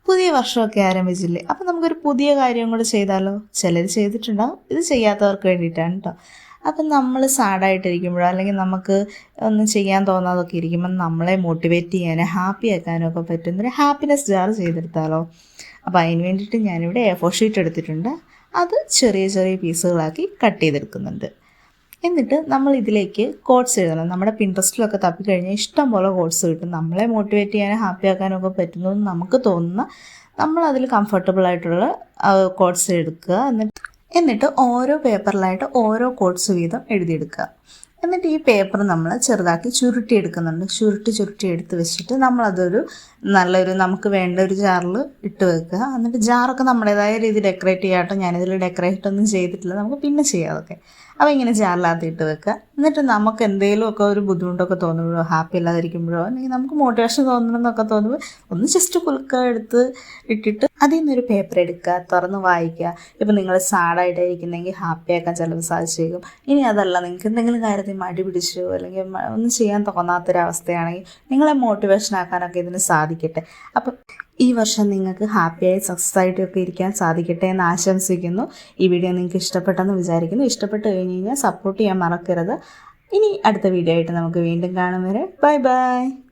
പുതിയ വർഷമൊക്കെ ആരംഭിച്ചില്ലേ? അപ്പം നമുക്കൊരു പുതിയ കാര്യം കൂടെ ചെയ്താലോ? ചിലർ ചെയ്തിട്ടുണ്ടാവും, ഇത് ചെയ്യാത്തവർക്ക് വേണ്ടിയിട്ടാണ് കേട്ടോ. അപ്പം നമ്മൾ സാഡായിട്ടിരിക്കുമ്പോഴോ അല്ലെങ്കിൽ നമുക്ക് ഒന്നും ചെയ്യാൻ തോന്നാതൊക്കെ ഇരിക്കുമ്പം നമ്മളെ മോട്ടിവേറ്റ് ചെയ്യാനും ഹാപ്പി ആക്കാനും ഒക്കെ പറ്റുന്നൊരു ഹാപ്പിനെസ് ജാർ ചെയ്തെടുത്താലോ? അപ്പോൾ അതിന് വേണ്ടിയിട്ട് ഞാനിവിടെ A4 ഷീറ്റ് എടുത്തിട്ടുണ്ട്. അത് ചെറിയ ചെറിയ പീസുകളാക്കി കട്ട് ചെയ്തെടുക്കുന്നുണ്ട്. എന്നിട്ട് നമ്മൾ ഇതിലേക്ക് കോട്ട്സ് എഴുതണം. നമ്മുടെ പിൻട്രസ്റ്റിലൊക്കെ തപ്പിക്കഴിഞ്ഞാൽ ഇഷ്ടം പോലെ കോട്ട്സ് കിട്ടും. നമ്മളെ മോട്ടിവേറ്റ് ചെയ്യാനും ഹാപ്പി ആക്കാനും ഒക്കെ പറ്റുന്നതെന്ന് നമുക്ക് തോന്നുന്ന നമ്മളതിൽ കംഫർട്ടബിൾ ആയിട്ടുള്ള കോട്ട്സ് എടുക്കുക. എന്നിട്ട് ഓരോ പേപ്പറിലായിട്ട് ഓരോ കോട്ട്സ് വീതം എഴുതിയെടുക്കുക. എന്നിട്ട് ഈ പേപ്പർ നമ്മൾ ചെറുതാക്കി ചുരുട്ടി എടുക്കുന്നുണ്ട്. ചുരുട്ടി എടുത്ത് വെച്ചിട്ട് നമ്മളതൊരു നല്ലൊരു നമുക്ക് വേണ്ട ഒരു ജാറിൽ ഇട്ട് വെക്കുക. എന്നിട്ട് ജാറൊക്കെ നമ്മുടേതായ രീതിയിൽ ഡെക്കറേറ്റ് ചെയ്യാട്ടോ. ഞാനിതിൽ ഡെക്കറേറ്റ് ഒന്നും ചെയ്തിട്ടില്ല, നമുക്ക് പിന്നെ ചെയ്യാം അതൊക്കെ. അപ്പോൾ ഇങ്ങനെ ജാറിനകത്ത് ഇട്ട് വെക്കുക. എന്നിട്ട് നമുക്ക് എന്തെങ്കിലുമൊക്കെ ഒരു ബുദ്ധിമുട്ടൊക്കെ തോന്നുമ്പോഴോ ഹാപ്പി ഇല്ലാതിരിക്കുമ്പോഴോ അല്ലെങ്കിൽ നമുക്ക് മോട്ടിവേഷൻ തോന്നണമെന്നൊക്കെ തോന്നുമ്പോൾ ഒന്ന് ജസ്റ്റ് കുലുക്കുക എടുത്ത് ഇട്ടിട്ട് അതിൽ നിന്നൊരു പേപ്പർ എടുക്കുക, തുറന്ന് വായിക്കുക. ഇപ്പം നിങ്ങൾ സാഡായിട്ടായിരിക്കുന്നെങ്കിൽ ഹാപ്പി ആക്കാൻ ചിലപ്പോൾ സാധിച്ചേക്കും. ഇനി അതല്ല, നിങ്ങൾക്ക് എന്തെങ്കിലും കാര്യത്തിൽ മടി പിടിച്ചോ അല്ലെങ്കിൽ ഒന്നും ചെയ്യാൻ തോന്നാത്തൊരവസ്ഥയാണെങ്കിൽ നിങ്ങളെ മോട്ടിവേഷൻ ആക്കാനൊക്കെ ഇതിന് സാധിക്കട്ടെ. അപ്പം ഈ വർഷം നിങ്ങൾക്ക് ഹാപ്പിയായി സക്സസ് ആയിട്ടൊക്കെ ഇരിക്കാൻ സാധിക്കട്ടെ എന്ന് ആശംസിക്കുന്നു. ഈ വീഡിയോ നിങ്ങൾക്ക് ഇഷ്ടപ്പെട്ടെന്ന് വിചാരിക്കുന്നു. ഇഷ്ടപ്പെട്ട് കഴിഞ്ഞ് കഴിഞ്ഞാൽ സപ്പോർട്ട് ചെയ്യാൻ മറക്കരുത്. ഇനി അടുത്ത വീഡിയോ ആയിട്ട് നമുക്ക് വീണ്ടും കാണും വരെ ബൈ ബൈ.